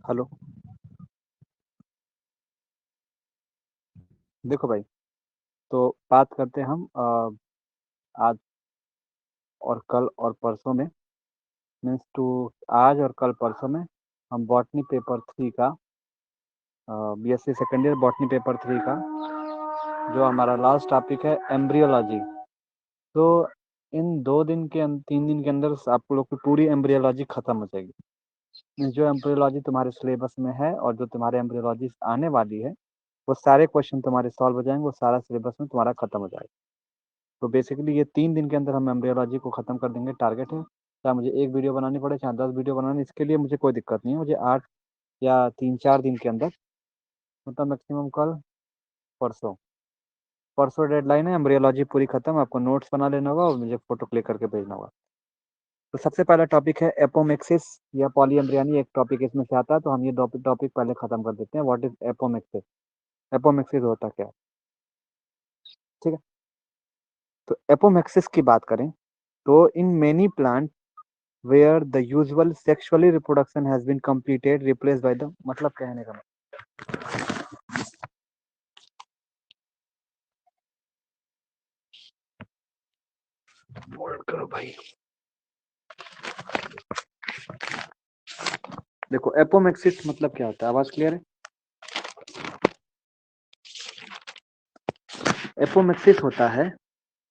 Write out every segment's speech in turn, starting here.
Hello. देखो भाई, तो बात करते हैं हम आज और कल और परसों में, मीन्स टू आज और कल परसों में हम बॉटनी पेपर 3 का BSc second year botany paper 3 का जो हमारा लास्ट टॉपिक है एम्ब्रियोलॉजी। तो इन 2 दिन के 3 दिन के अंदर आप लोग की पूरी एम्ब्रियोलॉजी खत्म हो जाएगी। मीन्स जो एम्ब्रियोलॉजी तुम्हारे सिलेबस में है और जो तुम्हारे एम्ब्रियोलॉजी आने वाली है, वो सारे क्वेश्चन तुम्हारे सॉल्व हो जाएंगे, वो सारा सिलेबस में तुम्हारा खत्म हो जाएगा। तो बेसिकली ये 3 दिन के अंदर हम एम्ब्रियोलॉजी को खत्म कर देंगे, टारगेट है। चाहे मुझे एक वीडियो बनानी पड़े, चाहे 10 वीडियो बनानी, इसके लिए मुझे कोई दिक्कत नहीं है। मुझे 8 या 3-4 दिन के अंदर, मतलब मैक्सिमम कल परसों परसों डेडलाइन है। एम्ब्रियोलॉजी पूरी खत्म, आपको नोट्स बना लेना होगा और मुझे फोटो क्लिक करके भेजना होगा। तो सबसे पहला टॉपिक है एपोमेक्सिस या पॉलीएम्ब्रियनी, एक टॉपिक इसमें से आता है, तो हम ये टॉपिक पहले खत्म कर देते हैं। What is apomixis? एपोमेक्सिस होता क्या है? ठीक है, तो एपोमेक्सिस की बात करें तो in many plant where the usual sexually reproduction has been completed replace by the, मतलब कहने का होल्ड करो भाई। देखो एपोमेक्सिस मतलब क्या होता है, आवाज क्लियर है? एपोमेक्सिस होता है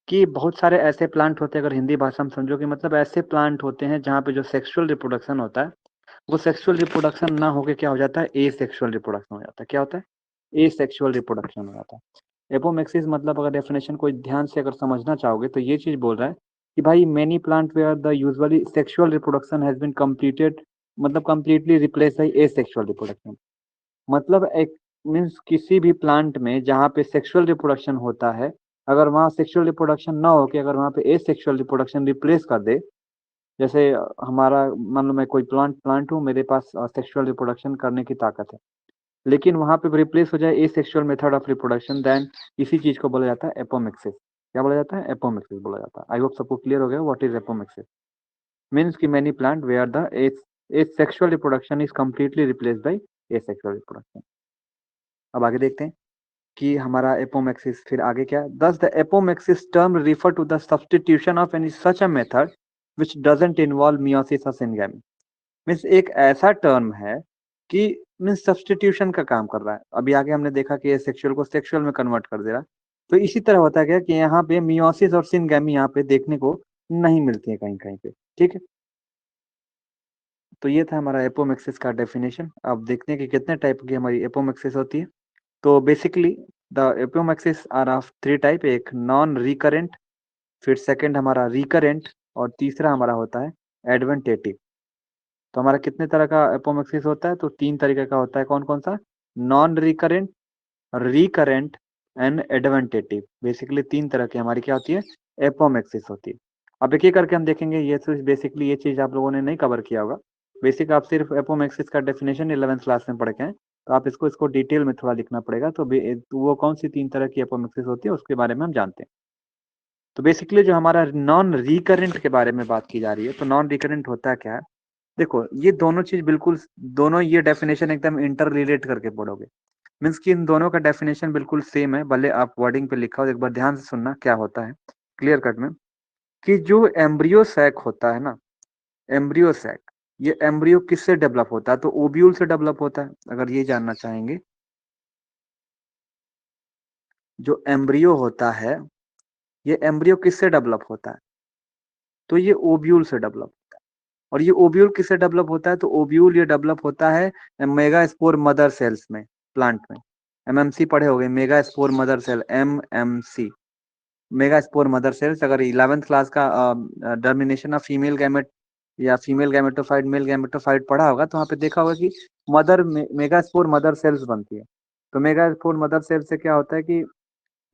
कि बहुत सारे ऐसे प्लांट होते हैं, अगर हिंदी भाषा में समझो कि मतलब ऐसे प्लांट होते हैं जहाँ पे जो सेक्सुअल रिप्रोडक्शन होता है, वो सेक्सुअल रिप्रोडक्शन ना होके क्या हो जाता है, ए सेक्सुअल रिप्रोडक्शन हो जाता है। क्या होता है? ए सेक्सुअल रिप्रोडक्शन हो जाता है। एपोमेक्सिस मतलब अगर डेफिनेशन कोई ध्यान से अगर समझना चाहोगे तो ये चीज बोल रहा है कि भाई many plant where the usually sexual reproduction has been completed, मतलब completely replace by A sexual reproduction. मतलब एक मीन्स किसी भी प्लांट में जहाँ पे सेक्सुअल रिप्रोडक्शन होता है, अगर वहाँ सेक्सुअल रिप्रोडक्शन ना हो के अगर वहाँ पे ए सेक्सुअल रिप्रोडक्शन रिप्लेस कर दे, जैसे हमारा मान लो मैं कोई प्लांट हूँ, मेरे पास सेक्सुअल रिप्रोडक्शन करने की ताकत है, लेकिन वहाँ पे रिप्लेस हो जाए asexual method of reproduction, then इसी चीज को बोला जाता है एपोमेक्सिस। क्या बोला जाता है? एपोमेक्सिस बोला जाता है। आई होप सबको क्लियर हो गया व्हाट इज एपोमेक्सिस। मीन्स की many plant where the a sexual reproduction is completely replace by A sexual reproduction. अब आगे देखते हैं कि हमारा एपोमेक्सिस फिर आगे क्या है। This the apomixis term refer to the substitution of any such a method which doesn't involve meiosis और सिनगैमी। मीन्स एक ऐसा टर्म है कि मीन्स सब्स्टिट्यूशन का काम कर रहा है। अभी आगे हमने देखा कि सेक्सुअल को सेक्सुअल में कन्वर्ट कर दे रहा है, तो इसी तरह होता है क्या कि यहाँ पे मियोसिस और सिनगैमी यहाँ पे देखने को नहीं मिलती है कहीं कहीं पे। ठीक है, तो ये था हमारा एपोमेक्सिस का डेफिनेशन। अब देखते हैं कि कितने टाइप की हमारी एपोमेक्सिस होती है। तो basically the apomixis are of 3 type, एक नॉन रिकरेंट, फिर सेकंड हमारा रिकरेंट, और तीसरा हमारा होता है एडवेंटेटिव। तो हमारा कितने तरह का एपोमेक्सिस होता है? तो 3 तरीके का होता है। कौन कौन सा? Non recurrent, recurrent and adventive. Basically 3 तरह की हमारी क्या होती है, एपोमेक्सिस होती है। अब एक एक करके हम देखेंगे। ये तो बेसिकली ये चीज आप लोगों ने नहीं कवर किया होगा। बेसिक आप सिर्फ एपोमेक्सिस का डेफिनेशन 11th क्लास में पढ़ के हैं, तो आप इसको इसको डिटेल में थोड़ा लिखना पड़ेगा। तो वो कौन सी 3 तरह की एपोमेक्सिस होती है उसके बारे में हम जानते हैं। तो बेसिकली जो हमारा नॉन रिकरेंट के बारे में बात की जा रही है, तो नॉन रिकरेंट होता क्या है? देखो ये दोनों चीज बिल्कुल, दोनों ये डेफिनेशन एकदम इंटर रिलेट करके पढ़ोगे। मीन्स कि इन दोनों का डेफिनेशन बिल्कुल सेम है, भले आप वर्डिंग पे लिखा हो। एक बार ध्यान से सुनना क्या होता है क्लियर कट में, कि जो एम्ब्रियो सैक होता है ना, एम्ब्रियो सैक, ये एम्ब्रियो किससे डेवलप होता है? तो ओव्यूल से डेवलप होता है। अगर ये जानना चाहेंगे, जो एम्ब्रियो होता है, ये एम्ब्रियो किससे डेवलप होता है? तो ये ओव्यूल से डेवलप। और ये ओव्यूल किससे डेवलप होता है? तो ओव्यूल ये डेवलप होता है मेगा स्पोर मदर सेल्स में, प्लांट में। एमएमसी पढ़े होंगे, megaspore mother cell, MMC, megaspore mother cells. अगर 11th क्लास का टर्मिनेशन ऑफ फीमेल गैमेट या फीमेल गैमेटोफाइट मेल गैमेटोफाइट पढ़ा होगा तो वहाँ पे देखा होगा कि mother megaspore mother cells बनती है। तो मेगा स्पोर मदर सेल से क्या होता है कि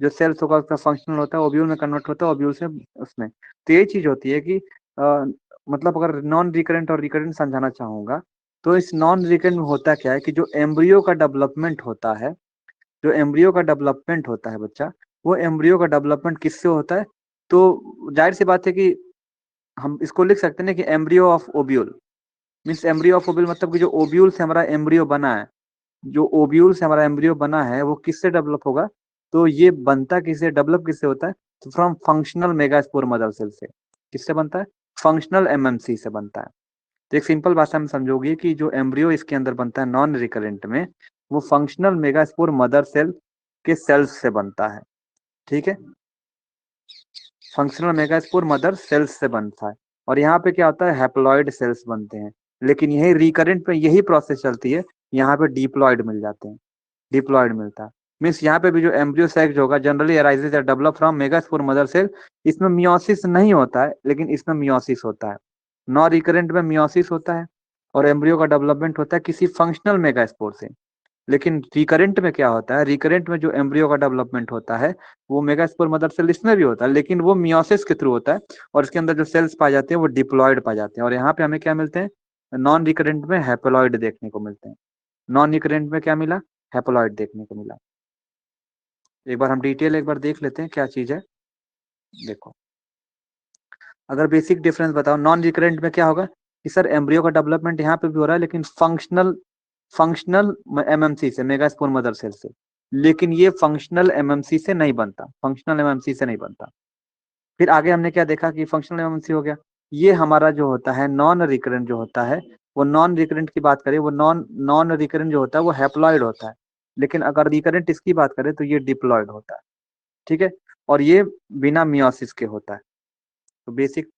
जो सेल्स होगा उसका फंक्शनल होता है, ओव्यूल में कन्वर्ट होता है, ओव्यूल से उसमें। तो यही चीज होती है कि मतलब अगर नॉन रिकरेंट और रिकरेंट समझाना चाहूंगा तो इस नॉन रिकरेंट में होता क्या है कि जो एम्ब्रियो का डेवलपमेंट होता है, जो एम्ब्रियो का डेवलपमेंट होता है बच्चा, वो एम्ब्रियो का डेवलपमेंट किससे होता है? तो जाहिर सी बात है कि हम इसको लिख सकते हैं कि embryo of ovule, means embryo of ovule मतलब कि जो ओब्यूल से हमारा एम्ब्रियो बना है, जो ओब्यूल से हमारा एम्ब्रियो बना है वो किससे डेवलप होगा? तो ये बनता किससे, डेवलप किससे होता है? तो from functional megaspore mother cell से। किससे बनता है? फंक्शनल एमएमसी से बनता है। तो एक सिंपल भाषा में समझोगे कि जो एम्ब्रियो इसके अंदर बनता है नॉन रिकरेंट में, वो फंक्शनल मेगास्पोर मदर सेल के सेल्स से बनता है। ठीक है, फंक्शनल मेगास्पोर मदर सेल्स से बनता है। और यहाँ पे क्या होता है? हैप्लॉइड सेल्स बनते हैं। लेकिन यही रिकरेंट में यही प्रोसेस चलती है, यहाँ पे डिप्लॉइड मिल जाते हैं, डिप्लॉइड मिलता है। मीन्स यहाँ पे भी जो एम्ब्रियो सैक होगा जनरली अराइजेज या develop from megaspore mother cell. इसमें मियोसिस नहीं होता है, लेकिन इसमें मियोसिस होता है। नॉन रिकरेंट में मियोसिस होता है और एम्ब्रियो का डेवलपमेंट होता है किसी फंक्शनल मेगास्पोर से। लेकिन रिकरेंट में क्या होता है? रिकरेंट में जो एम्ब्रियो का डेवलपमेंट होता है वो मेगास्पोर मदर सेल इसमें भी होता है, लेकिन वो मियोसिस के थ्रू होता है और इसके अंदर जो सेल्स पाए जाते हैं वो डिप्लॉयड पाए जाते हैं। और यहाँ पे हमें क्या मिलते हैं? नॉन रिकरेंट में हैप्लॉइड देखने को मिलते हैं। नॉन रिकरेंट में क्या मिला? हैप्लॉइड देखने को मिला। एक बार हम डिटेल एक बार देख लेते हैं क्या चीज है। देखो, अगर बेसिक डिफरेंस बताओ, नॉन रिकरेंट में क्या होगा कि सर एम्ब्रियो का डेवलपमेंट यहाँ पे भी हो रहा है लेकिन फंक्शनल फंक्शनल एमएमसी से, मेगास्पोर मदर सेल से। लेकिन ये फंक्शनल एमएमसी से नहीं बनता, फंक्शनल एमएमसी से नहीं बनता। फिर आगे हमने क्या देखा कि फंक्शनल एमएमसी हो गया। ये हमारा जो होता है नॉन रिकरेंट जो होता है, वो नॉन रिकरेंट की बात करें, वो नॉन नॉन रिकरेंट जो होता है वो हैप्लॉइड होता है। लेकिन अगर रिकरेंट इसकी बात करें तो ये डिप्लॉइड होता है। ठीक है, और ये बिना मियोसिस के होता है। तो बेसिक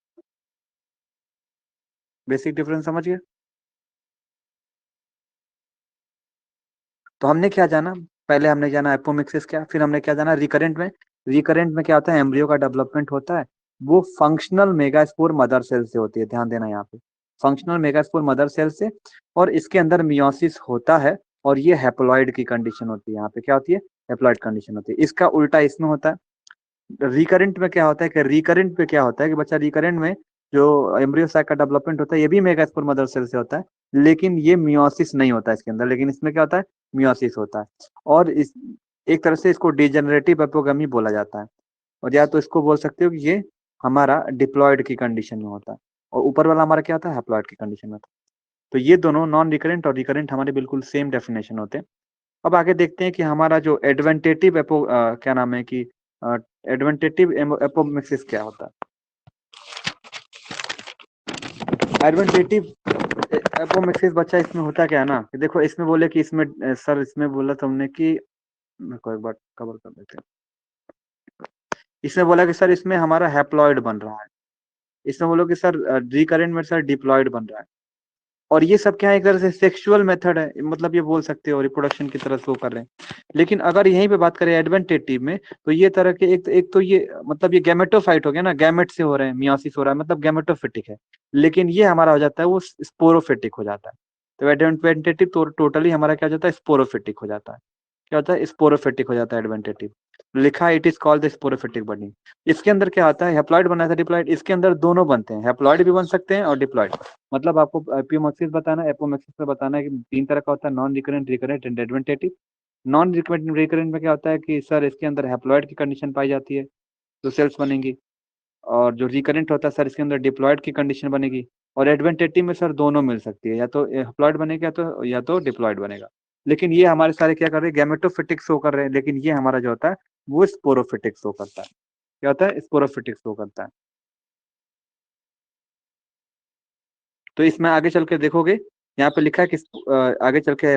बेसिक डिफरेंस समझ गए? तो हमने क्या जाना? पहले हमने जाना एपोमिक्सिस क्या, फिर हमने क्या जाना रिकरेंट में। रिकरेंट में क्या होता है? एम्ब्रियो का डेवलपमेंट होता है, वो फंक्शनल मेगास्पोर मदर सेल से होती है। ध्यान देना यहाँ पे, फंक्शनल मेगास्पोर मदर सेल से। और इसके अंदर मियोसिस होता है और ये हैप्लॉइड की कंडीशन होती है। यहाँ पे क्या होती है? हैप्लॉइड कंडीशन होती है। इसका उल्टा इसमें होता है। रिकरेंट में क्या होता है कि रिकरेंट पे क्या होता है कि बच्चा रिकरेंट में जो एम्ब्रियो साइक का डेवलपमेंट होता है ये भी मेगास्पोर मदर सेल से होता है, लेकिन ये मियोसिस नहीं होता है इसके अंदर। लेकिन इसमें क्या होता है? मियोसिस होता है। और इस एक तरह से इसको डिजेनरेटिव एपोगमी बोला जाता है। और या तो इसको बोल सकते हो कि ये हमारा डिप्लॉयड की कंडीशन में होता है और ऊपर वाला हमारा क्या होता है? हैप्लॉयड की कंडीशन में होता है। तो ये दोनों नॉन रिकरेंट और रिकरेंट हमारे बिल्कुल सेम डेफिनेशन होते हैं। अब आगे देखते हैं कि हमारा जो एडवेंटेटिव क्या नाम है कि एडवेंटेटिव एपोमिक्सिस क्या होता है? एडवेंटेटिव एपोमिक्सिस बच्चा इसमें होता क्या है ना कि देखो, इसमें बोले कि इसमें सर इसमें बोला तुमने कि, मेरे को एक बार कवर कर देते हैं। इसमें बोला कि सर इसमें हमारा हैप्लॉइड बन रहा है, इसमें बोलो कि सर रिकरेंट में सर डिप्लॉइड बन रहा है। और ये सब क्या है? एक तरह से सेक्सुअल मेथड है, मतलब ये बोल सकते हो रिप्रोडक्शन की तरह से वो कर रहे हैं। लेकिन अगर यहीं पे बात करें एडवेंटेटिव में, तो ये तरह के एक तो ये मतलब ये गैमेटोफाइट हो गया ना, गैमेट से हो रहे हैं, मियोसिस हो रहा है, मतलब गैमेटोफिटिक है। लेकिन ये हमारा हो जाता है वो स्पोरोफिटिक हो जाता है। तो एडवेंटेटिव तो टोटली हमारा क्या हो जाता है? स्पोरोफिटिक हो जाता है। क्या होता है? स्पोरोफिटिक हो जाता है एडवेंटेटिव। लिखा है it is called the sporophytic budding. इसके अंदर क्या आता है? हैप्लॉइड बना था, डिप्लॉइड, इसके अंदर दोनों बनते हैं, हैप्लॉइड भी बन सकते हैं और डिप्लॉइड। मतलब आपको एपियोमक्सिस बताना है, एपोमक्सिस में बताना है कि तीन तरह का होता है, non recurrent, recurrent and adventive. Non recurrent में क्या होता है कि सर इसके अंदर हैप्लॉइड की कंडीशन पाई जाती है तो सेल्स बनेंगी। और जो रिकरेंट होता है सर इसके अंदर डिप्लॉइड की कंडीशन बनेगी। और एडवेंटेटिव में सर दोनों मिल सकती है, या तो हैप्लॉइड बनेगा या तो डिप्लॉइड बनेगा। लेकिन ये हमारे सारे क्या कर रहे हैं? गैमेटोफिटिक शो कर रहे हैं। लेकिन ये हमारा जो होता है वो स्पोरोफिटिक शो करता है। क्या होता है? स्पोरोफिटिक शो करता है। तो इसमें आगे चल के देखोगे, यहाँ पे लिखा है कि आगे चल के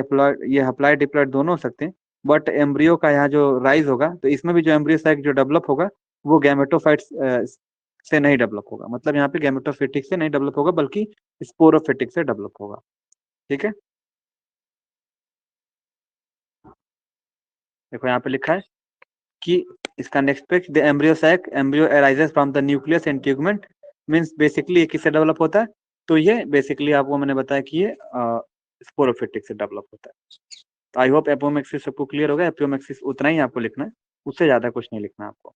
ये हप्लाइड डिप्लॉइड दोनों हो सकते हैं। बट एम्ब्रियो का यहाँ जो राइज होगा तो इसमें भी जो एम्ब्रियो साइक जो डेवलप होगा वो गैमेटोफाइट्स से नहीं डेवलप होगा, मतलब यहाँ पे गैमेटोफिटिक से नहीं डेवलप होगा बल्कि स्पोरोफिटिक से डेवलप होगा। ठीक है, देखो यहाँ पे लिखा है कि इसका next page, the embryo sac, embryo arises from the nucleus and integument, means basically ये किससे डेवलप होता है, तो ये बेसिकली आपको मैंने बताया कि ये स्पोरोफिटिक से डेवलप होता है। तो आई होप एपोमेक्सिस सबको क्लियर होगा। एपोमेक्सिस उतना ही आपको लिखना है, उससे ज्यादा कुछ नहीं लिखना आपको।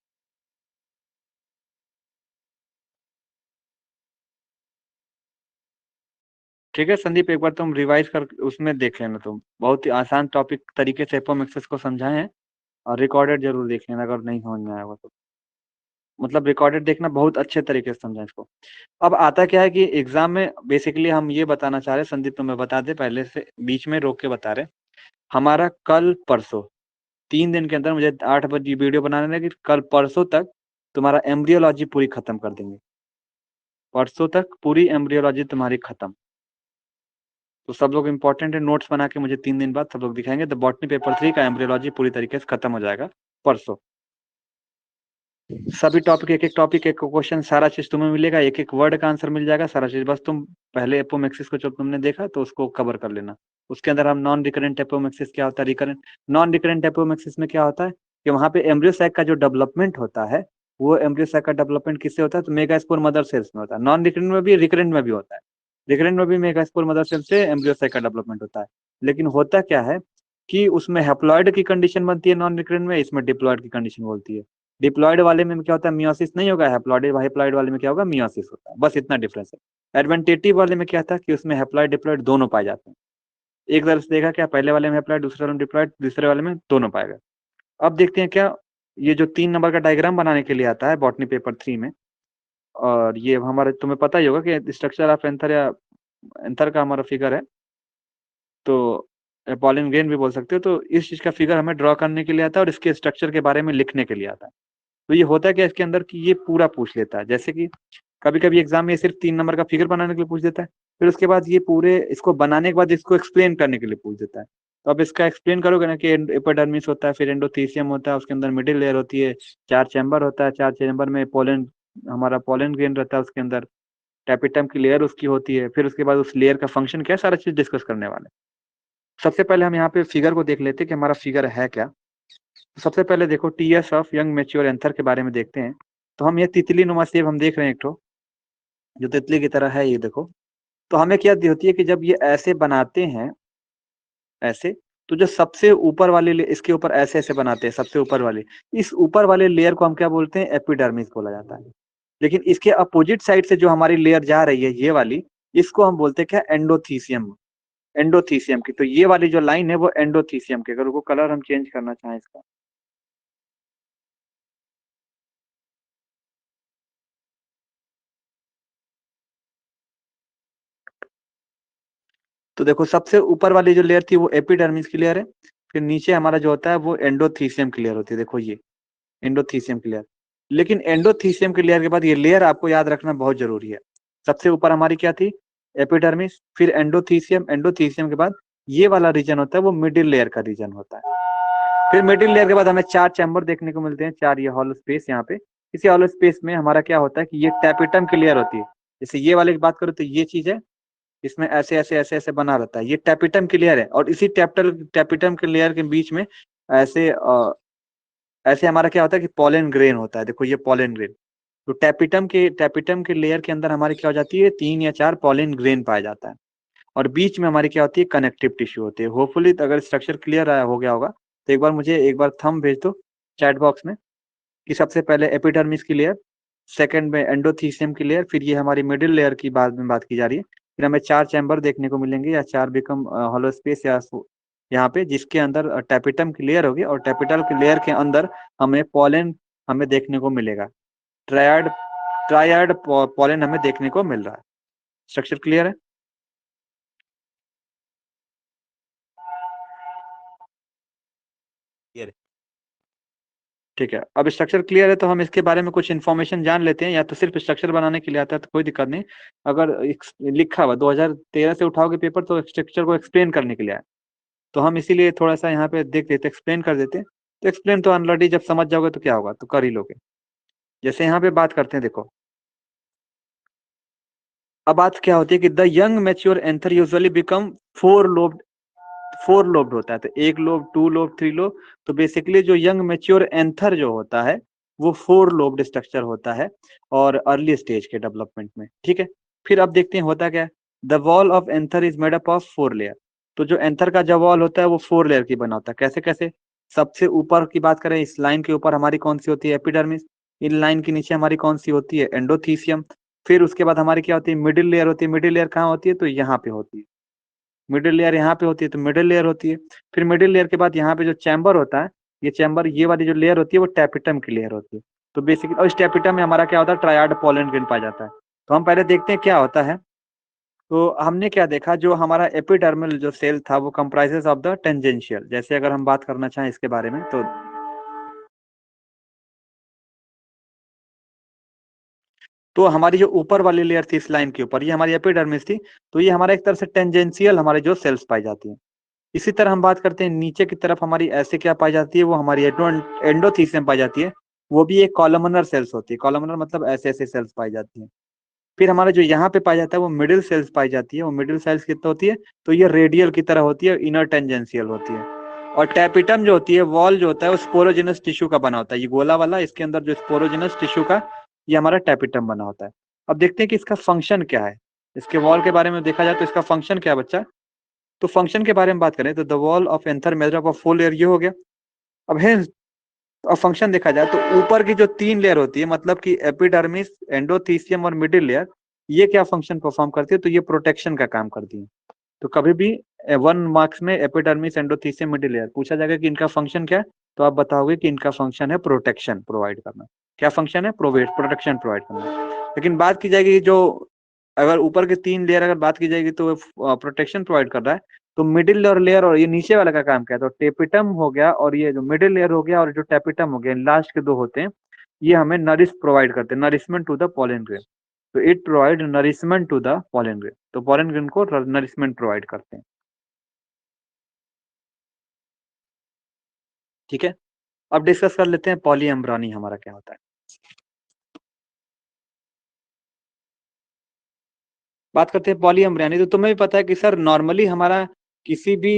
ठीक है संदीप, एक बार तुम रिवाइज कर उसमें देख लेना, तुम बहुत ही आसान टॉपिक तरीके से एपोमेक्सिस को समझाए हैं, और रिकॉर्डेड जरूर देख लेना अगर नहीं समझ में आएगा तो, मतलब रिकॉर्डेड देखना, बहुत अच्छे तरीके से समझा इसको। अब आता क्या है कि एग्जाम में बेसिकली हम ये बताना चाह रहे हैं, संदीप तुम्हें बता दे पहले से, बीच में रोक के बता रहे, हमारा कल परसों 3 दिन के अंदर मुझे 8 बजे वीडियो बनाने लगे, कल परसों तक तुम्हारा एम्ब्रियोलॉजी पूरी खत्म कर देंगे, परसों तक पूरी एम्ब्रियोलॉजी तुम्हारी खत्म। तो सब लोग इंपॉर्टेंट है, नोट्स बना के मुझे 3 दिन बाद सब लोग दिखाएंगे। द बॉटनी पेपर 3 का एम्ब्रियोलॉजी पूरी तरीके से खत्म हो जाएगा परसों। सभी टॉपिक, एक एक टॉपिक, एक क्वेश्चन, सारा चीज तुम्हें मिलेगा, एक एक वर्ड का आंसर मिल जाएगा, सारा चीज। बस तुम पहले एपोमेक्सिस को जब तुमने देखा तो उसको कवर कर लेना। उसके अंदर हम नॉन रिकरेंट एपोमेक्सिस क्या होता है, रिकरेंट नॉन रिकरेंट एपोमेक्सिस में क्या होता है कि वहां पे एम्ब्रियो सैक का जो डेवलपमेंट होता है, वो एम्ब्रियो सैक का डेवलपमेंट किससे होता है, तो मेगास्पोर मदर सेल्स में होता है। नॉन रिकरेंट में भी, रिकरेंट में भी होता है। रिकरेंट में भी मेगास्पोर मदर सेल से एम्ब्रियो सैक का डेवलपमेंट होता है। लेकिन होता क्या है कि उसमें हैप्लॉइड की कंडीशन बनती है नॉन रिकरेंट में, इसमें डिप्लॉइड की कंडीशन बोलती है। डिप्लॉयड वाले में क्या होता है, मियोसिस नहीं होगा, हैप्लॉइड वाले में क्या होगा, मियोसिस होता है, बस इतना डिफरेंस है। एडवेंटेटिव वाले में क्या था कि उसमें हैप्लॉइड डिप्लॉइड दोनों पाए जाते हैं। एक तरफ से देखा क्या, पहले वाले में हैप्लॉइड, दूसरे वाले में डिप्लॉइड, तीसरे वाले में दोनों पाए गए। अब देखते हैं क्या, ये जो 3 नंबर का डायग्राम बनाने के लिए आता है बॉटनी पेपर 3 में, और ये हमारे तुम्हें पता ही होगा कि स्ट्रक्चर ऑफ एंथर या एंथर का हमारा फिगर है, तो पॉलिन ग्रेन भी बोल सकते हो। तो इस चीज का फिगर हमें ड्रॉ करने के लिए आता है और इसके स्ट्रक्चर के बारे में लिखने के लिए आता है। तो ये होता है क्या इसके अंदर कि ये पूरा पूछ लेता है, जैसे कि कभी कभी एग्जाम में सिर्फ 3 नंबर का फिगर बनाने के लिए पूछ देता है, फिर उसके बाद ये पूरे इसको बनाने के बाद इसको एक्सप्लेन करने के लिए पूछ देता है। तो अब इसका एक्सप्लेन करोगे ना कि एपिडर्मिस होता है, फिर एंडोथीसियम होता है, उसके अंदर मिडिल लेयर होती है, 4 चैम्बर होता है, 4 चैम्बर में पोलन, हमारा पोलन ग्रेन रहता है, उसके अंदर टैपिटम की लेयर उसकी होती है, फिर उसके बाद उस लेयर का फंक्शन क्या है, सारा चीज डिस्कस करने वाले हैं। सबसे पहले हम यहाँ पे फिगर को देख लेते हैं कि हमारा फिगर है क्या। तो सबसे पहले देखो TS of young mature anther के बारे में देखते हैं। तो हम ये तितली नुमा सेब हम देख रहे हैं एक ठो, जो तितली की तरह है, ये देखो। तो हमें क्या होती है कि जब ये ऐसे बनाते हैं, ऐसे, तो जो सबसे ऊपर वाले इसके ऊपर ऐसे ऐसे बनाते हैं, सबसे ऊपर वाले, इस ऊपर वाले लेयर को हम क्या बोलते हैं, एपिडर्मिस बोला जाता है। लेकिन इसके अपोजिट साइड से जो हमारी लेयर जा रही है, ये वाली, इसको हम बोलते हैं क्या, एंडोथीसियम। एंडोथीसियम की, तो ये वाली जो लाइन है वो एंडोथीसियम की। अगर वो कलर हम चेंज करना चाहें इसका, तो देखो सबसे ऊपर वाली जो लेयर थी वो एपिडर्मिस की लेयर है, फिर नीचे हमारा जो होता है वो एंडोथीसियम की लेयर होती है। देखो ये एंडोथीसियम की लेयर। लेकिन एंडोथीसियम की लेयर के बाद ये लेयर आपको याद रखना बहुत जरूरी है। सबसे ऊपर हमारी क्या थी, एपिडर्मिस, फिर एंडोथीसियम, एंडोथीसियम के बाद ये वाला रीजन होता है वो मिडिल लेयर का रीजन होता है। फिर मिडिल लेयर के बाद हमें 4 चैम्बर देखने को मिलते हैं, 4 ये हॉलो स्पेस यहाँ पे। इसी हॉलो स्पेस में हमारा क्या होता है कि ये टैपिटम की लेयर होती है। जैसे ये वाले की बात करो तो ये चीज है, इसमें ऐसे ऐसे ऐसे ऐसे बना रहता है, ये टैपिटम की लेयर है। और इसी टैपिटम के लेयर के बीच में ऐसे ऐसे हमारा क्या होता है कि पॉलन ग्रेन होता है। देखो ये पॉलन ग्रेन, तो टैपिटम के लेयर के अंदर हमारी क्या हो जाती है, 3 या 4 पॉलन ग्रेन पाया जाता है। और बीच में हमारी क्या होती है, कनेक्टिव टिश्यू होती है। होपफुली अगर स्ट्रक्चर क्लियर हो गया होगा तो एक बार मुझे एक बार थंब भेज दो चैट बॉक्स में, कि सबसे पहले एपिडर्मिस की लेयर, सेकंड में एंडोथीसियम की लेयर, फिर ये हमारी मिडिल लेयर की बात की जा रही है। फिर हमें 4 चैम्बर देखने को मिलेंगे, या 4 बिकम हॉलो स्पेस, या यहाँ पे जिसके अंदर टैपिटम की लेयर होगी, और टैपिटल की लेयर के अंदर हमें पॉलन हमें देखने को मिलेगा। ट्रायड ट्रायड पॉलन हमें देखने को मिल रहा है। स्ट्रक्चर क्लियर है? क्लियर है। ठीक है, अब स्ट्रक्चर क्लियर है तो हम इसके बारे में कुछ इन्फॉर्मेशन जान लेते हैं। या तो सिर्फ स्ट्रक्चर बनाने के लिए आता है तो कोई दिक्कत नहीं, अगर लिखा हुआ 2013 से उठाओगे पेपर तो स्ट्रक्चर को एक्सप्लेन करने के लिए आए, तो हम इसीलिए थोड़ा सा यहाँ पे देख देते, एक्सप्लेन कर देते हैं। तो एक्सप्लेन तो ऑलरेडी जब समझ जाओगे तो क्या होगा, तो कर ही लोगे। जैसे यहाँ पे बात करते हैं, देखो अब बात क्या होती है कि the young mature anther usually become four lobed होता है, तो एक lobe, two lobe, three lobe. तो बेसिकली जो यंग मैच्योर एंथर जो होता है वो फोर लोब्ड स्ट्रक्चर होता है और अर्ली स्टेज के डेवलपमेंट में, ठीक है। फिर अब देखते हैं होता क्या है। The wall of anther is made up of four layer. तो जो एंथर का जो वॉल होता है वो फोर लेयर की बना होता है। कैसे कैसे? सबसे ऊपर की बात करें, इस लाइन के ऊपर हमारी कौन सी होती है? एपिडर्मिस। इन लाइन के नीचे हमारी कौन सी होती है? एंडोथीसियम। फिर उसके बाद हमारी क्या होती है? मिडिल लेयर होती है। मिडिल लेयर कहाँ होती है? तो यहाँ पे होती है। मिडिल लेयर यहाँ पे होती है तो मिडिल लेयर होती है। फिर मिडिल लेयर के बाद यहाँ पे जो चैम्बर होता है, ये चैम्बर, ये वाली जो लेयर होती है वो टैपिटम की लेयर होती है। तो बेसिकली और इस टैपिटम में हमारा क्या होता है? ट्रायड पोलन ग्रेन पाया जाता है। तो हम पहले देखते हैं क्या होता है। तो हमने क्या देखा, जो हमारा एपिडर्मल जो सेल था वो कंप्राइजेस ऑफ द टेंजेंशियल। जैसे अगर हम बात करना चाहें इसके बारे में, तो हमारी जो ऊपर वाली लेयर थी इस लाइन के ऊपर, ये हमारी एपिडर्मिस थी। तो ये हमारा एक तरह से टेंजेंशियल हमारे जो सेल्स पाई जाती हैं। इसी तरह हम बात करते हैं नीचे की तरफ हमारी ऐसे क्या पाई जाती है, वो हमारी एंडोथीसियम पाई जाती है। वो भी एक कॉलमनर सेल्स होती है। कॉलमनर मतलब ऐसे ऐसे सेल्स पाई जाती हैं। फिर हमारा जो यहाँ पे पाया जाता है वो मिडिल सेल्स पाई जाती है। वो मिडिल सेल्स कितना होती है? तो ये रेडियल की तरह होती है, इनर टेंजेंशियल होती है। और टैपिटम जो होती है, वॉल जो होता है, वो स्पोरोजिनस टिश्यू का बना होता है। ये गोला वाला, इसके अंदर जो स्पोरोजिनस टिश्यू का, ये हमारा टैपिटम बना होता है। अब देखते हैं कि इसका फंक्शन क्या है। इसके वॉल के बारे में देखा जाए तो इसका फंक्शन क्या है बच्चा? तो फंक्शन के बारे में बात करें तो the wall of anther major up of four layer, ये हो गया। अब है, अब फंक्शन देखा जाए तो ऊपर की जो तीन लेयर होती है, मतलब कि एपिडर्मिस, एंडोथीसियम और मिडिल लेयर, ये क्या फंक्शन परफॉर्म करती है? तो ये प्रोटेक्शन का काम करती है। तो कभी भी 1 मार्क्स में एपिडर्मिस, एंडोथीसियम, मिडिल लेयर पूछा जाएगा कि इनका फंक्शन क्या है, तो आप बताओगे कि इनका फंक्शन है प्रोटेक्शन प्रोवाइड करना। क्या फंक्शन है? प्रोटेक्शन प्रोवाइड करना। लेकिन बात की जाएगी जो, अगर ऊपर के तीन लेयर अगर बात की जाएगी तो प्रोटेक्शन प्रोवाइड कर रहा है। तो मिडिल लेयर और ये नीचे वाला का काम क्या है? तो टेपिटम हो गया और ये जो मिडिल लेयर हो गया और जो टेपिटम हो गया, लास्ट के दो होते हैं, ये हमें नरिश प्रोवाइड करते हैं, nourishment to the pollen grain. तो it provide nourishment to the pollen grain. तो पोलन ग्रेन को नरिशमेंट प्रोवाइड करते हैं, ठीक है। अब डिस्कस कर लेते हैं पॉलीएम्ब्रॉनी हमारा क्या होता है। बात करते हैं पॉलीएम्ब्रॉनी। तो तुम्हें भी पता है कि सर नॉर्मली हमारा किसी भी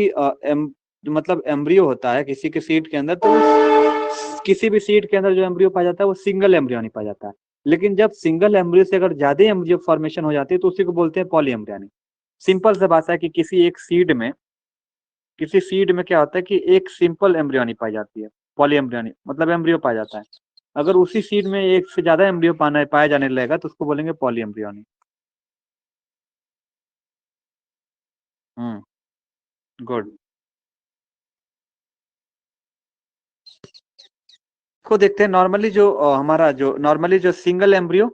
मतलब एम्ब्रियो होता है किसी के सीड के अंदर, तो किसी भी सीड के अंदर जो एम्ब्रियो पाया जाता है वो सिंगल एम्ब्रियोनी पाया जाता है। लेकिन जब सिंगल एम्ब्रियो से अगर ज्यादा एम्ब्रियो फॉर्मेशन हो जाती है तो उसी को बोलते हैं पॉलीएम्ब्रॉनी। सिंपल सा बात है कि किसी सीड में क्या होता है कि एक सिंपल एम्ब्रियोनी पाई जाती है। पॉलीएम्ब्रियोनी मतलब एम्ब्रियो पाया जाता है। अगर उसी सीड में एक से ज्यादा एम्ब्रियो पाया जाने लगेगा तो उसको बोलेंगे पॉलीएम्ब्रियोनी। हम्म, गुड। को देखते हैं नॉर्मली जो हमारा जो नॉर्मली जो single embryo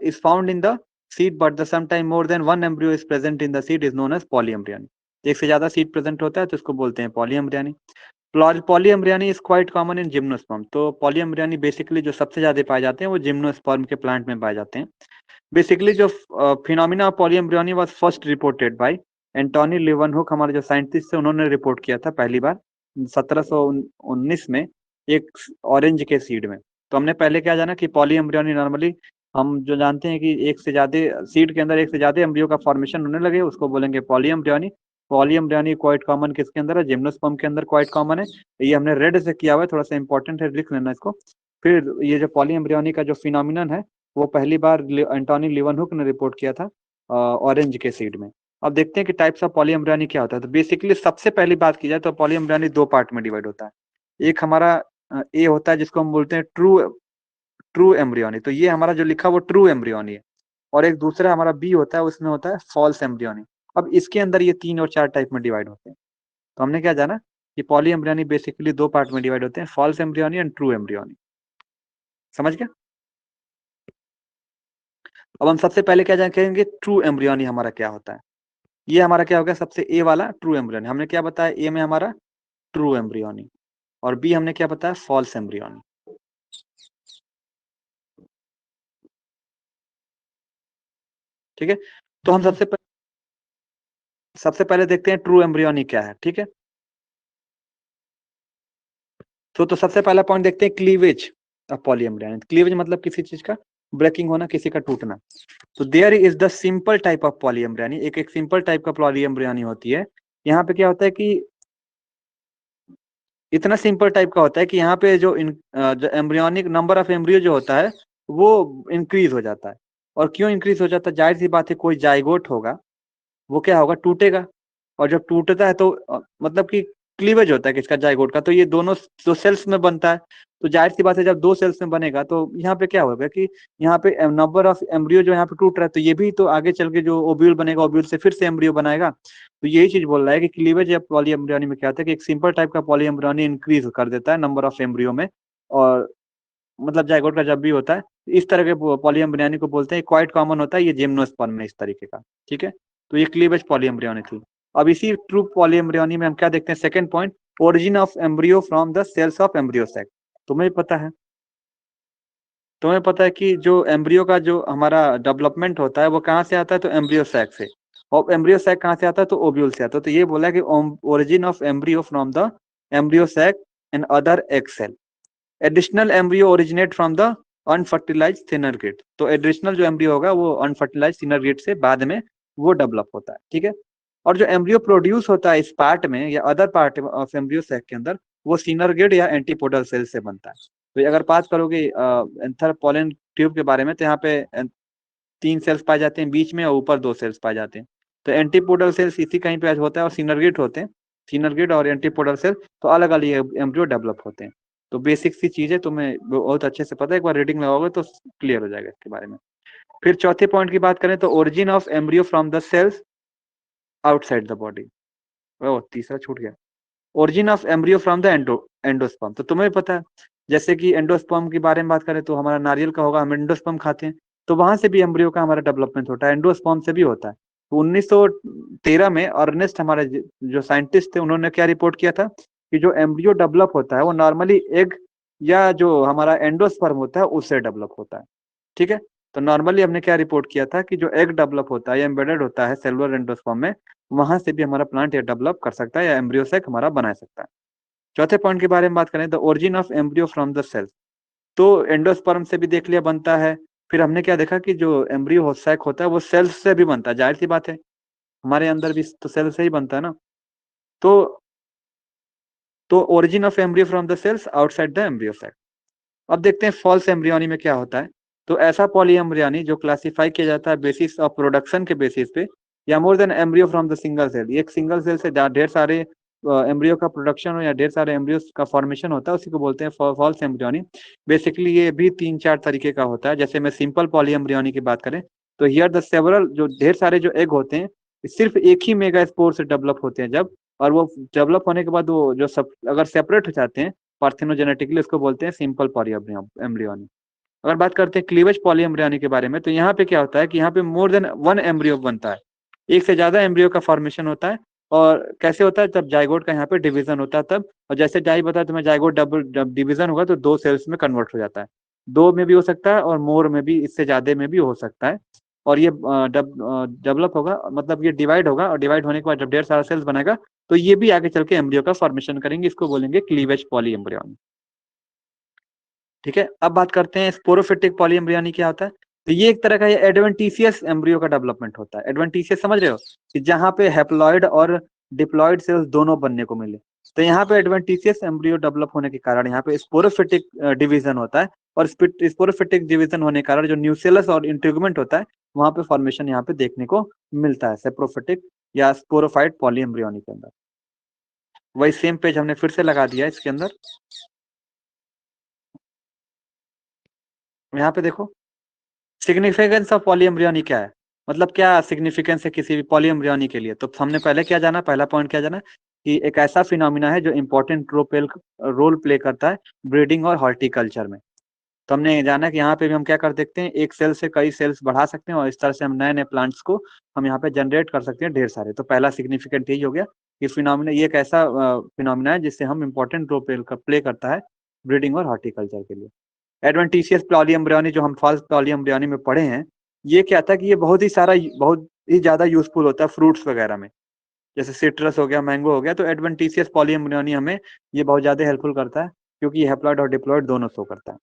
is found in the seed, but the sometime more than one embryo is present in the seed is known as polyembryony. एक से ज्यादा सीड प्रेजेंट होता है तो इसको बोलते हैं polyembryony. Polyembryony is quite common in gymnosperm. तो पॉलीएम्ब्रियोनी बेसिकली जो सबसे ज्यादा पाए जाते हैं वो जिम्नोस्पर्म के प्लांट में पाए जाते हैं। बेसिकली जो phenomena of polyembryony was first reported by Antonie Leeuwenhoek, हमारे जो साइंटिस्ट थे उन्होंने रिपोर्ट किया था पहली बार 1719 में, एक ऑरेंज के सीड में। तो हमने पहले क्या जाना कि पॉलीएम्ब्रियोनी नॉर्मली हम जो जानते हैं कि एक से ज्यादा सीड के अंदर एक से ज्यादा एम्ब्रियो का फॉर्मेशन होने लगे उसको बोलेंगे पॉलीएम्ब्रियोनी। पॉलीएम्ब्रियोनी क्वाइट कॉमन किसके अंदर है? जिम्नोस्पर्म के अंदर क्वाइट कॉमन है। ये हमने रेड से किया हुआ है, थोड़ा सा इंपॉर्टेंट है, लिख लेना इसको। फिर ये जो पॉलीएम्ब्रियोनी का जो फिनोमिनन है वो पहली बार एंटोनी लिवनहुक ने रिपोर्ट किया था ऑरेंज के सीड में। अब देखते हैं कि टाइप्स ऑफ पॉलीएम्ब्रियोनी क्या होता है। तो बेसिकली सबसे पहली बात की जाए तो पॉलीएम्ब्रियोनी दो पार्ट में डिवाइड होता है। एक हमारा ए होता है जिसको हम बोलते हैं ट्रू ट्रू एम्ब्रियोनी। तो ये हमारा जो लिखा वो ट्रू एम्ब्रियोनी है। और एक दूसरा हमारा बी होता है, उसमें होता है फॉल्स एम्ब्रियोनी। अब इसके अंदर ये 3 और 4 टाइप में डिवाइड होते हैं। तो हमने क्या जाना कि पॉलीएम्ब्रियोनी बेसिकली दो पार्ट में डिवाइड होते हैं, false embryony and true embryony. समझ गया? अब हम सबसे पहले क्या जानेंगे, ट्रू एम्ब्रियोनी हमारा क्या होता है। ये हमारा क्या हो गया, सबसे ए वाला ट्रू एम्ब्रियोनी। हमने क्या बताया, ए में हमारा ट्रू एम्ब्रियोनी और बी हमने क्या बताया, फॉल्स एम्ब्रियोनी। ठीक है। तो हम सबसे पहले देखते हैं ट्रू एम्ब्रियोनी क्या है। ठीक है। तो सबसे पहला पॉइंट देखते हैं क्लीवेज ऑफ पॉलीएम्ब्रियोनी। क्लीवेज मतलब किसी चीज का ब्रेकिंग होना, किसी का टूटना। तो there is the simple type of polyembryony, एक सिंपल टाइप का पॉलीएम्ब्रियोनी होती है। यहाँ पे क्या होता है कि इतना सिंपल टाइप का होता है कि यहाँ पे जो एम्ब्रियोनिक नंबर ऑफ एम्ब्रियो जो होता है वो इंक्रीज हो जाता है। और क्यों इंक्रीज हो जाता है? जाहिर सी बात है, कोई जाइगोट होगा, वो क्या होगा, टूटेगा। और जब टूटता है तो मतलब कि क्लीवेज होता है किसका, जाइगोट का। तो ये दोनों दो सेल्स में बनता है। तो जाहिर सी बात है, जब दो सेल्स में बनेगा तो यहाँ पे क्या होगा कि यहाँ पे नंबर ऑफ एम्ब्रियो जो यहाँ पे टूट रहा है, तो ये भी तो आगे चल के जो ओब्यूल बनेगा, ओब्यूल से फिर से एम्ब्रियो बनाएगा। तो यही चीज बोल रहा है कि क्लीवेज या पॉलीएम्ब्रियोनी में क्या होता है कि एक सिंपल टाइप का पॉलीएम्ब्रियोनी इंक्रीज कर देता है नंबर ऑफ एम्ब्रियो में। और मतलब जाइगोट का जब भी होता है इस तरह के पॉलीएम्ब्रियोनी को बोलते हैं। क्वाइट कॉमन होता है ये जिम्नोस्पर्म में इस तरीके का। ठीक है, तो ये क्लीवेज पॉलीएम्ब्रियोनी थी। अब इसी ट्रू पॉलीएम्ब्रियोनी में हम क्या देखते हैं, second point, origin of embryo from the cells of embryo sac. तुम्हें पता है कि जो एम्ब्रियो का जो हमारा डेवलपमेंट होता है वो कहाँ से आता है, तो एम्ब्रियो सैक से। और एम्ब्रियो सैक कहाँ से आता है, तो ओव्यूल से आता है। तो ये बोला है कि origin of embryo from the embryo sac and other egg cell. Additional embryo originate from the unfertilized synergid. तो एडिशनल जो एम्ब्रियो होगा वो अनफर्टिलाइज्ड थिनर ग्रिड से बाद में वो डेवलप होता है। ठीक है, और जो एम्ब्रियो प्रोड्यूस होता है इस पार्ट में या other part of embryo sac के अंदर, वो सिनर ग्रिड या एंटीपोडल सेल से बनता है। तो अगर बात करोगे एंथर पोलन ट्यूब के बारे में, तो यहाँ पे 3 सेल्स पाए जाते हैं बीच में, और ऊपर 2 सेल्स पाए जाते हैं। तो एंटीपोडल सेल्स इसी कहीं पे होता है, और सिनरग्रिड होते हैं। सिनरग्रिड और एंटीपोडल सेल तो अलग अलग एम्ब्रियो डेवलप होते हैं। तो बेसिक सी चीज है, तुम्हें बहुत अच्छे से पता है, एक बार रीडिंग लगाओगे तो क्लियर हो जाएगा इसके बारे में। फिर चौथे पॉइंट की बात करें तो origin of embryo from the cells outside the body. ओ तीसरा छूट गया, origin of embryo from the endosperm. तो तुम्हें पता है, जैसे कि एंडोस्पर्म के बारे में बात करें तो हमारा नारियल का होगा, हम एंडोस्पर्म खाते हैं, तो वहां से भी एम्ब्रियो का हमारा डेवलपमेंट होता है, एंडोस्पर्म से भी होता है। तो 1913 में अर्नेस्ट हमारे जो साइंटिस्ट थे उन्होंने क्या रिपोर्ट किया था कि जो एम्ब्रियो डेवलप होता है वो नॉर्मली एग या जो हमारा एंडोस्पर्म होता है उससे डेवलप होता है। ठीक है, तो नॉर्मली हमने क्या रिपोर्ट किया था कि जो एग डेवलप होता है या एम्बेडेड होता है सेलुलर एंडोस्पर्म में, वहां से भी हमारा प्लांट या डेवलप कर सकता है या एम्ब्रियो से हमारा बना सकता है। चौथे पॉइंट के बारे में बात करें, the origin of embryo from the cell. तो एंडोस्पर्म से भी देख लिया बनता है। फिर हमने क्या देखा कि जो एम्ब्रियो सैक होता है वो सेल्स से भी बनता है, जाहिर सी बात है, हमारे अंदर भी तो सेल से ही बनता है ना। तो origin of embryo from the cells outside the embryo sac. अब देखते हैं फॉल्स एम्ब्रियोनी में क्या होता है। तो ऐसा पॉली एम्ब्रियोनी जो क्लासिफाई किया जाता है बेसिस ऑफ प्रोडक्शन के बेसिस पे, या more than embryo from the single cell, एक सिंगल सेल से ढेर सारे एम्ब्रियो का प्रोडक्शन हो या ढेर सारे एम्ब्रियो का फॉर्मेशन होता है, उसी को बोलते हैं फॉल्स एम्ब्रियोनी। बेसिकली ये भी 3-4 तरीके का होता है। जैसे मैं सिंपल पॉली एम्ब्रियोनी की बात करें तो हियर द सेवरल, जो ढेर सारे जो एग होते हैं सिर्फ एक ही मेगा स्पोर से डेवलप होते हैं जब, और वो डेवलप होने के बाद वो जो सब अगर सेपरेट हो जाते हैं पार्थिनोजेनेटिकली, उसको बोलते हैं सिंपल पॉली एम्ब्रियोनी। अगर बात करते हैं क्लीवेज पॉली एम्ब्रियोनी के बारे में, तो यहाँ पे क्या होता है कि यहाँ पे मोर देन वन एम्ब्रियो बनता है, एक से ज्यादा एम्ब्रियो का फॉर्मेशन होता है। और कैसे होता है, तब जाइगोट का यहाँ पे डिवीजन होता है तब। और जैसे जाई बताया तुम्हें, जाइगोट डबल डिवीजन होगा तो 2 सेल्स में कन्वर्ट हो जाता है, 2 में भी हो सकता है और मोर में भी, इससे ज्यादा में भी हो सकता है। और ये डेवलप होगा, मतलब ये डिवाइड होगा, और डिवाइड होने के बाद जब ढेर सारा सेल्स बनेगा तो ये भी आगे चल के एम्ब्रियो का फॉर्मेशन करेंगे, इसको बोलेंगे क्लीवेज पॉली एम्ब्रियोनी। ठीक है, अब बात करते हैं स्पोरोफिटिक पॉली एम्ब्रियोनी क्या होता है। तो ये एक तरह का ये एडवेंटिशियस एम्ब्रियो का डेवलपमेंट होता है। एडवेंटिशियस समझ रहे हो, कि जहाँ पे हैप्लॉइड और डिप्लॉइड सेल्स दोनों बनने को मिले। तो यहाँ पे एडवेंटिशियस एम्ब्रियो डेवलप होने के कारण यहाँ पे स्पोरोफिटिक डिवीजन होता है। और स्पोरोफिटिक डिवीजन होने के कारण जो न्यूसेलस और इंट्रीगमेंट होता है वहां पे फॉर्मेशन यहाँ पे देखने को मिलता है सेप्रोफिटिक या स्पोरोफाइट पॉली एम्ब्रियोनी के अंदर। वही सेम पेज हमने फिर से लगा दिया इसके अंदर, यहाँ पे देखो सिग्निफिकेंस ऑफ पॉलीएम्ब्रियोनी क्या है, मतलब क्या सिग्निफिकेंस है किसी भी पॉलीएम्ब्रियोनी के लिए। तो हमने पहले क्या जाना, पहला पॉइंट क्या जाना, कि एक ऐसा फिनोमिना है जो इंपॉर्टेंट रोल प्ले करता है ब्रीडिंग और हॉर्टिकल्चर में। तो हमने जाना कि यहाँ पे भी हम क्या कर देखते हैं, एक सेल से कई सेल्स बढ़ा सकते हैं और इस तरह से हम नए नए प्लांट्स को हम यहाँ पे जनरेट कर सकते हैं ढेर सारे। तो पहला सिग्निफिकेंट यही हो गया कि फिनोमिना, ये एक ऐसा फिनोमिना है जिससे हम इंपॉर्टेंट रोल प्ले करता है ब्रीडिंग और हॉर्टिकल्चर के लिए। एडवेंटिशियस पॉलीएम्ब्रियोनी जो हम फॉल्स पॉलीएम्ब्रियोनी में पढ़े हैं, ये क्या था कि ये बहुत ही ज्यादा यूजफुल होता है फ्रूट्स वगैरह में, जैसे सिट्रस हो गया, मैंगो हो गया। तो एडवेंटिशियस पॉलीएम्ब्रियोनी हमें ये बहुत ज्यादा हेल्पफुल करता है, क्योंकि ये हैप्लॉइड और डिप्लॉइड दोनों शो करता है।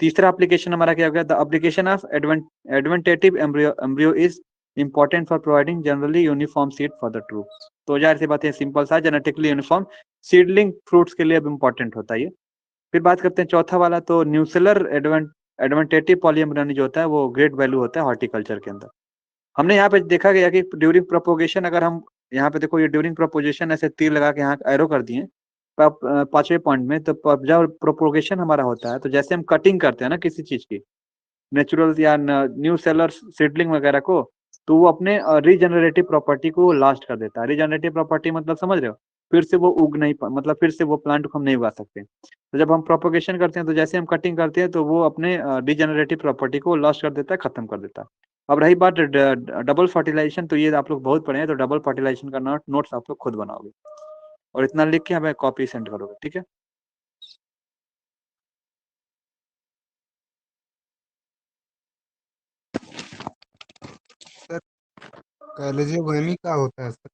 तीसरा एप्लीकेशन हमारा क्या हो गया, the application of adventive embryo is important for providing generally uniform seed for the true. तो जाहिर सी बात है, सिंपल सा जेनेटिकली यूनिफॉर्म सीडलिंग फ्रूट्स के लिए अब इंपॉर्टेंट होता है ये। फिर बात करते हैं चौथा वाला, तो न्यूसेलर एडवेंटेटिव पॉलीएम्ब्रियोनी जो होता है वो ग्रेट वैल्यू होता है हॉर्टिकल्चर के अंदर। हमने यहाँ पे देखा गया कि ड्यूरिंग प्रोपोगेशन, अगर हम यहाँ पे देखो, ये ड्यूरिंग प्रोपोगेशन ऐसे तीर लगा के यहाँ एरो कर दिए पांचवें पॉइंट में, तो जब प्रोपोगेशन हमारा होता है तो जैसे हम कटिंग करते हैं ना किसी चीज की, नेचुरल या न्यू सेलर सीडलिंग वगैरह को, तो वो अपने रीजनरेटिव प्रॉपर्टी को लॉस्ट कर देता है। रीजनरेटिव प्रॉपर्टी मतलब समझ रहे हो, फिर से वो उग नहीं मतलब फिर से वो प्लांट को हम नहीं उगा सकते। तो जब हम प्रोपोगेशन करते हैं तो जैसे हम कटिंग करते हैं तो वो अपने रीजनरेटिव प्रॉपर्टी को लॉस्ट कर देता है, खत्म कर देता है। अब रही बात डबल फर्टिलाइजेशन, तो ये आप लोग बहुत पढ़े हैं, तो डबल फर्टिलाइजेशन का नोट्स आप लोग खुद बनाओगे और इतना लिख के हमें कॉपी सेंड करोगे, ठीक है। सर कह लीजिए वहमी क्या होता है सर?